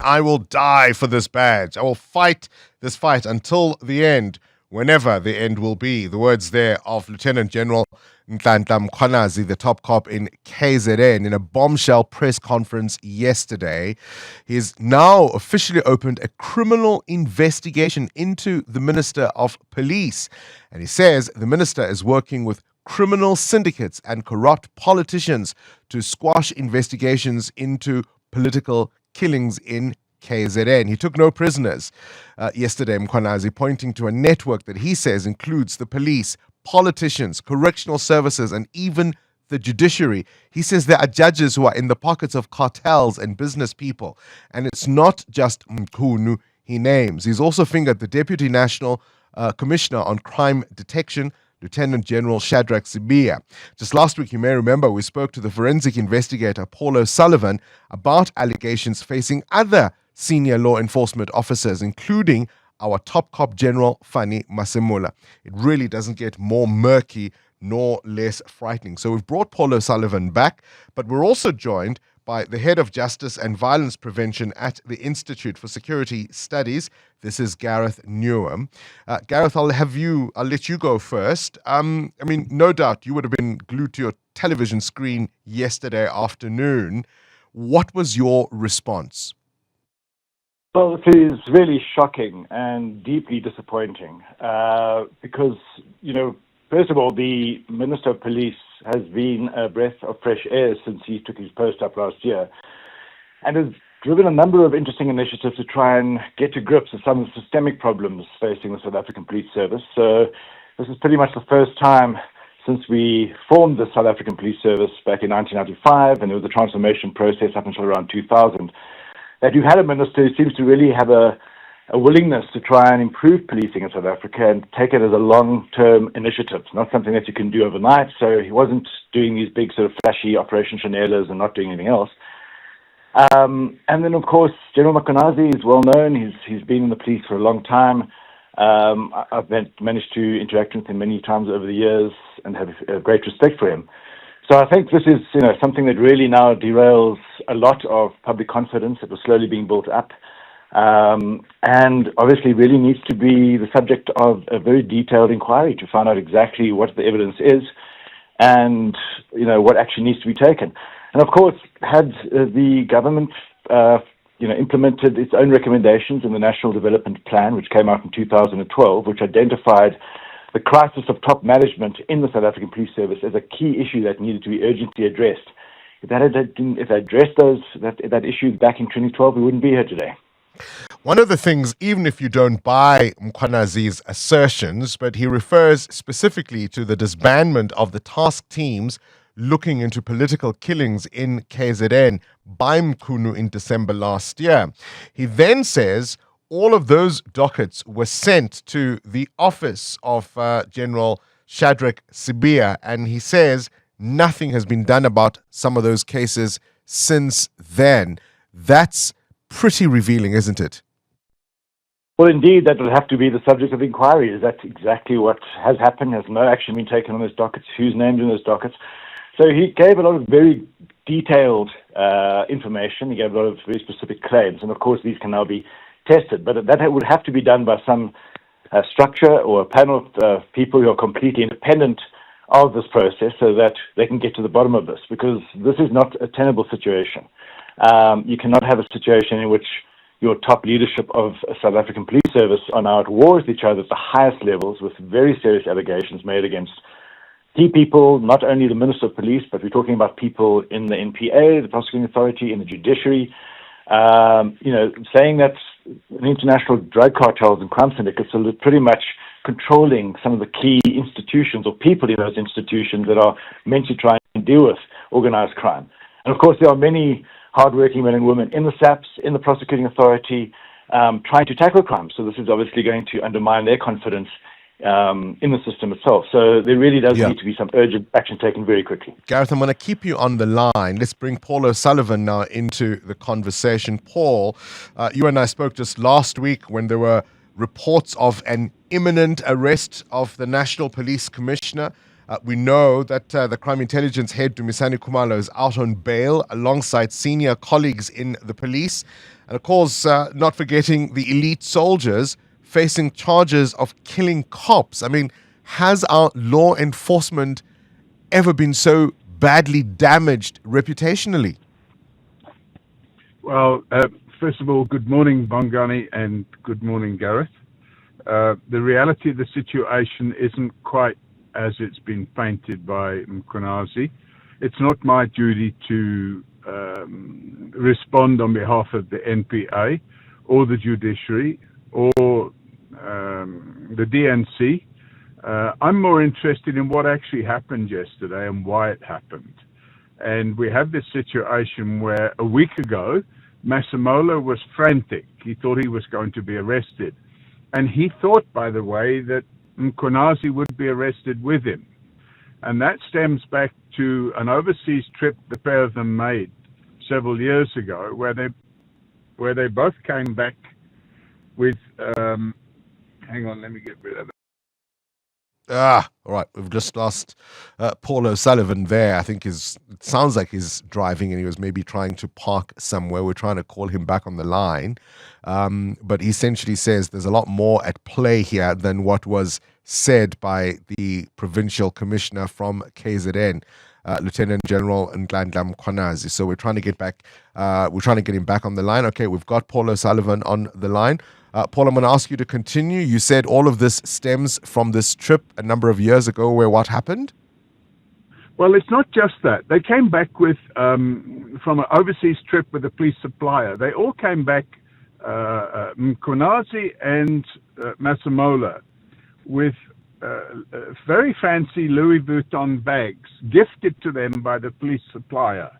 I will die for this badge. I will fight this fight until the end, whenever the end will be. The words there of Lieutenant General Mkwanazi, the top cop in KZN, in a bombshell press conference yesterday. He's now officially opened a criminal investigation into the Minister of Police. And he says the minister is working with criminal syndicates and corrupt politicians to squash investigations into political killings in KZN. He took no prisoners yesterday, Mkwanazi, pointing to a network that he says includes the police, politicians, correctional services, and even the judiciary. He says there are judges who are in the pockets of cartels and business people. And it's not just Mkhunu he names. He's also fingered the Deputy National Commissioner on Crime Detection, Lieutenant General Shadrack Sibiya. Just last week, you may remember, we spoke to the forensic investigator Paul O'Sullivan about allegations facing other senior law enforcement officers, including our top cop general, Fani Masemula. It really doesn't get more murky nor less frightening. So we've brought Paul O'Sullivan back, but we're also joined by the head of Justice and Violence Prevention at the Institute for Security Studies. This is Gareth Newham. Gareth, I'll let you go first. No doubt you would have been glued to your television screen yesterday afternoon. What was your response? Well, it is really shocking and deeply disappointing because, first of all, the Minister of Police has been a breath of fresh air since he took his post up last year and has driven a number of interesting initiatives to try and get to grips with some of the systemic problems facing the South African Police Service. So this is pretty much the first time since we formed the South African Police Service back in 1995, and there was a transformation process up until around 2000, that you've had a minister who seems to really have a willingness to try and improve policing in South Africa and take it as a long-term initiative, not something that you can do overnight. So he wasn't doing these big sort of flashy Operation Chanellas and not doing anything else. And then, of course, General Mkwanazi is well known. He's been in the police for a long time. I've managed to interact with him many times over the years and have great respect for him. So I think this is, something that really now derails a lot of public confidence that was slowly being built up. And obviously really needs to be the subject of a very detailed inquiry to find out exactly what the evidence is and, what action needs to be taken. And of course, had the government, implemented its own recommendations in the National Development Plan, which came out in 2012, which identified the crisis of top management in the South African Police Service as a key issue that needed to be urgently addressed. If they addressed that issue back in 2012, we wouldn't be here today. One of the things, even if you don't buy Mkwanazi's assertions, but he refers specifically to the disbandment of the task teams looking into political killings in KZN by Mkhunu in December last year. He then says all of those dockets were sent to the office of General Shadrack Sibiya, and he says nothing has been done about some of those cases since then. That's pretty revealing, isn't it? Well, indeed, that will have to be the subject of inquiry. Is that exactly what has happened? Has no action been taken on those dockets? Who's named in those dockets? So he gave a lot of very detailed information. He gave a lot of very specific claims. And of course, these can now be tested. But that would have to be done by some structure or a panel of people who are completely independent of this process so that they can get to the bottom of this, because this is not a tenable situation. You cannot have a situation in which your top leadership of a South African Police Service are now at war with each other at the highest levels with very serious allegations made against key people, not only the Minister of Police, but we're talking about people in the NPA, the Prosecuting Authority, in the judiciary, saying that the international drug cartels and crime syndicates are pretty much controlling some of the key institutions or people in those institutions that are meant to try and deal with organized crime. And of course, there are many hardworking men and women in the SAPS, in the Prosecuting Authority, trying to tackle crime. So this is obviously going to undermine their confidence in the system itself. So there really does need to be some urgent action taken very quickly. Gareth, I'm going to keep you on the line. Let's bring Paul O'Sullivan now into the conversation. Paul, you and I spoke just last week when there were reports of an imminent arrest of the National Police Commissioner. We know that the crime intelligence head, Dumisani Khumalo, is out on bail alongside senior colleagues in the police. And of course, not forgetting the elite soldiers facing charges of killing cops. I mean, has our law enforcement ever been so badly damaged reputationally? Well, first of all, good morning, Bongani, and good morning, Gareth. The reality of the situation isn't quite as it's been painted by Mkwanazi. It's not my duty to respond on behalf of the NPA or the judiciary or the DNC. I'm more interested in what actually happened yesterday and why it happened. And we have this situation where a week ago, Masemola was frantic. He thought he was going to be arrested. And he thought, by the way, that Mkwanazi would be arrested with him. And that stems back to an overseas trip the pair of them made several years ago, where they both came back with, hang on, let me get rid of it. All right. We've just lost Paul O'Sullivan there. I think it sounds like he's driving and he was maybe trying to park somewhere. We're trying to call him back on the line. But he essentially says there's a lot more at play here than what was said by the provincial commissioner from KZN, Lieutenant General Nhlahla Mkwanazi. So we're trying to get him back on the line. Okay, we've got Paul O'Sullivan on the line. Paul, I'm going to ask you to continue. You said all of this stems from this trip a number of years ago where what happened? Well, it's not just that. They came back with from an overseas trip with a police supplier. They all came back, Mkwanazi and Masemola, with very fancy Louis Vuitton bags gifted to them by the police supplier.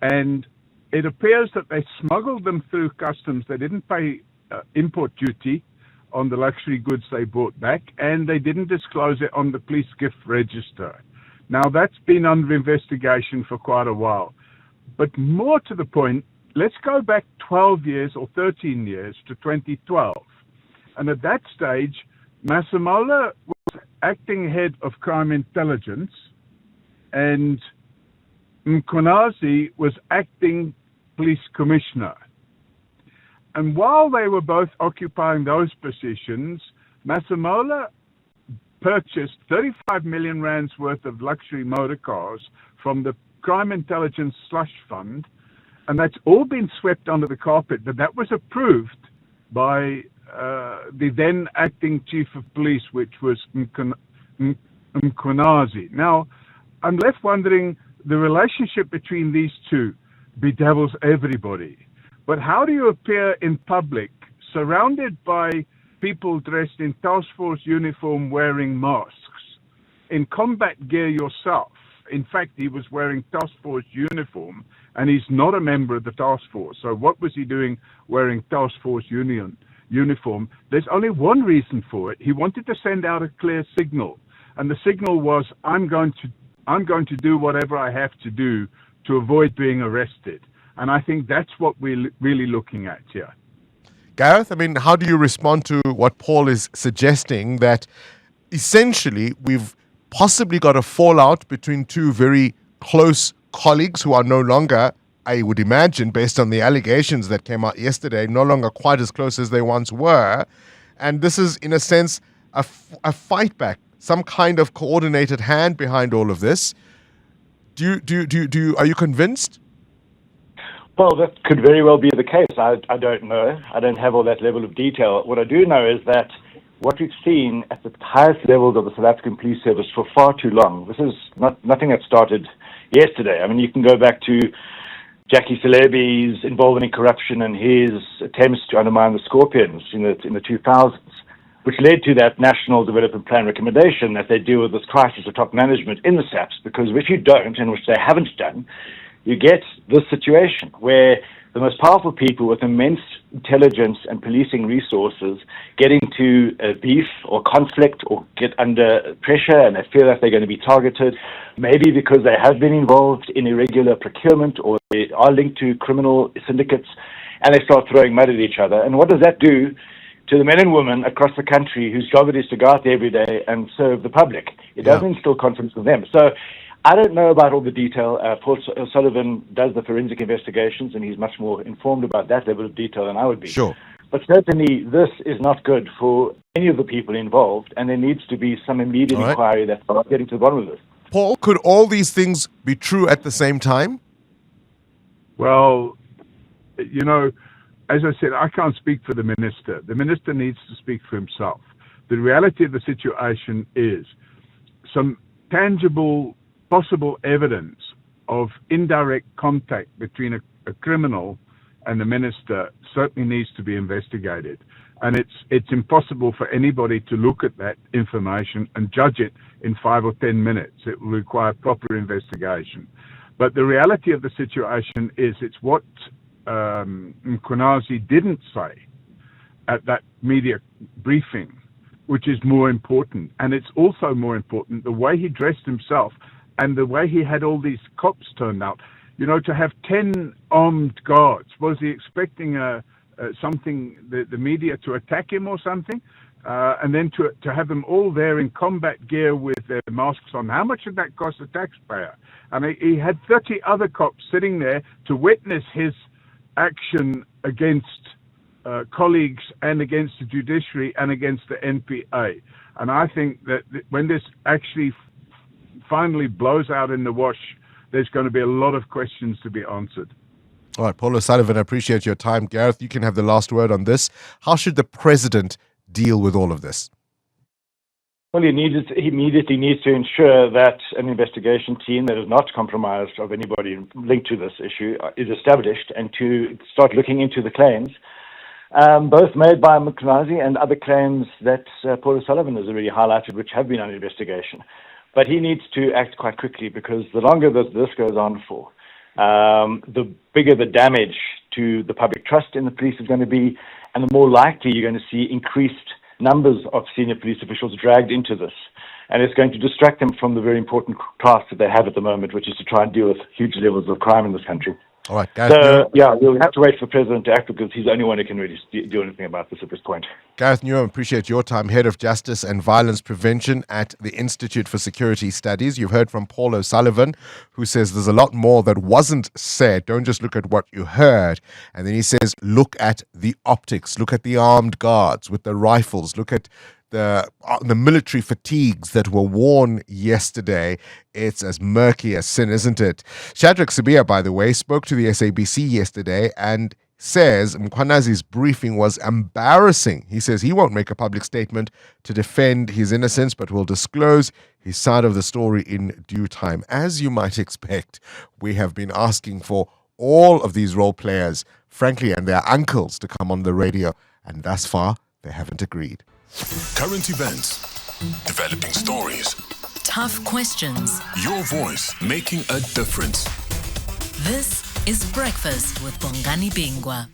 And it appears that they smuggled them through customs. They didn't pay import duty on the luxury goods they brought back, and they didn't disclose it on the police gift register. Now, that's been under investigation for quite a while. But more to the point, let's go back 12 years or 13 years to 2012. And at that stage, Masemola was acting head of crime intelligence, and Mkwanazi was acting police commissioner. And while they were both occupying those positions, Masemola purchased 35 million rands worth of luxury motor cars from the Crime Intelligence Slush Fund, and that's all been swept under the carpet. But that was approved by the then acting chief of police, which was Mkwanazi. Now, I'm left wondering, the relationship between these two bedevils everybody. But how do you appear in public, surrounded by people dressed in task force uniform wearing masks, in combat gear yourself? In fact, he was wearing task force uniform, and he's not a member of the task force. So what was he doing wearing task force uniform? There's only one reason for it. He wanted to send out a clear signal, and the signal was, I'm going to do whatever I have to do to avoid being arrested. And I think that's what we're really looking at here. Gareth, I mean, how do you respond to what Paul is suggesting, that essentially we've possibly got a fallout between two very close colleagues who are no longer, I would imagine, based on the allegations that came out yesterday, no longer quite as close as they once were. And this is, in a sense, a fight back, some kind of coordinated hand behind all of this. Are you convinced? Well, that could very well be the case. I don't know. I don't have all that level of detail. What I do know is that what we've seen at the highest levels of the South African Police Service for far too long, this is nothing that started yesterday. I mean, you can go back to Jackie Celebi's involvement in corruption and his attempts to undermine the Scorpions in the 2000s, which led to that National Development Plan recommendation that they deal with this crisis of top management in the SAPS, because if you don't, and which they haven't done, you get this situation where the most powerful people with immense intelligence and policing resources get into a beef or conflict or get under pressure, and they feel that they're going to be targeted, maybe because they have been involved in irregular procurement or they are linked to criminal syndicates, and they start throwing mud at each other. And what does that do to the men and women across the country whose job it is to go out there every day and serve the public? It doesn't instill confidence in them. So I don't know about all the detail. Paul Sullivan does the forensic investigations, and he's much more informed about that level of detail than I would be. Sure. But certainly, this is not good for any of the people involved, and there needs to be some immediate inquiry that's getting to the bottom of this. Paul, could all these things be true at the same time? Well, as I said, I can't speak for the minister. The minister needs to speak for himself. The reality of the situation is some tangible, possible evidence of indirect contact between a criminal and the minister certainly needs to be investigated. And it's impossible for anybody to look at that information and judge it in 5 or 10 minutes. It will require proper investigation. But the reality of the situation is it's what Mkwanazi didn't say at that media briefing, which is more important. And it's also more important the way he dressed himself and the way he had all these cops turned out. To have 10 armed guards, was he expecting the media to attack him or something? And then to have them all there in combat gear with their masks on. How much did that cost the taxpayer? I mean, he had 30 other cops sitting there to witness his action against colleagues and against the judiciary and against the NPA. And I think that when this actually finally blows out in the wash, there's going to be a lot of questions to be answered. All right, Paul O'Sullivan, I appreciate your time. Gareth, you can have the last word on this. How should the president deal with all of this? Well, he immediately needs to ensure that an investigation team that is not compromised of anybody linked to this issue is established, and to start looking into the claims, both made by Mkwanazi and other claims that Paul O'Sullivan has already highlighted, which have been under investigation. But he needs to act quite quickly, because the longer this goes on for, the bigger the damage to the public trust in the police is going to be, and the more likely you're going to see increased numbers of senior police officials dragged into this. And it's going to distract them from the very important task that they have at the moment, which is to try and deal with huge levels of crime in this country. All right, Gareth. We'll have to wait for the president to act, because he's the only one who can really do anything about this at this point. Gareth Newham, appreciate your time. Head of Justice and Violence Prevention at the Institute for Security Studies. You've heard from Paul O'Sullivan, who says there's a lot more that wasn't said. Don't just look at what you heard. And then he says, look at the optics, look at the armed guards with the rifles, look at the military fatigues that were worn yesterday. It's as murky as sin, isn't it? Shadrach Sibiya, by the way, spoke to the SABC yesterday and says Mkwanazi's briefing was embarrassing. He says he won't make a public statement to defend his innocence, but will disclose his side of the story in due time. As you might expect, we have been asking for all of these role players, frankly, and their uncles to come on the radio, and thus far, they haven't agreed. Current events, developing stories, tough questions, your voice making a difference. This is Breakfast with Bongani Bingwa.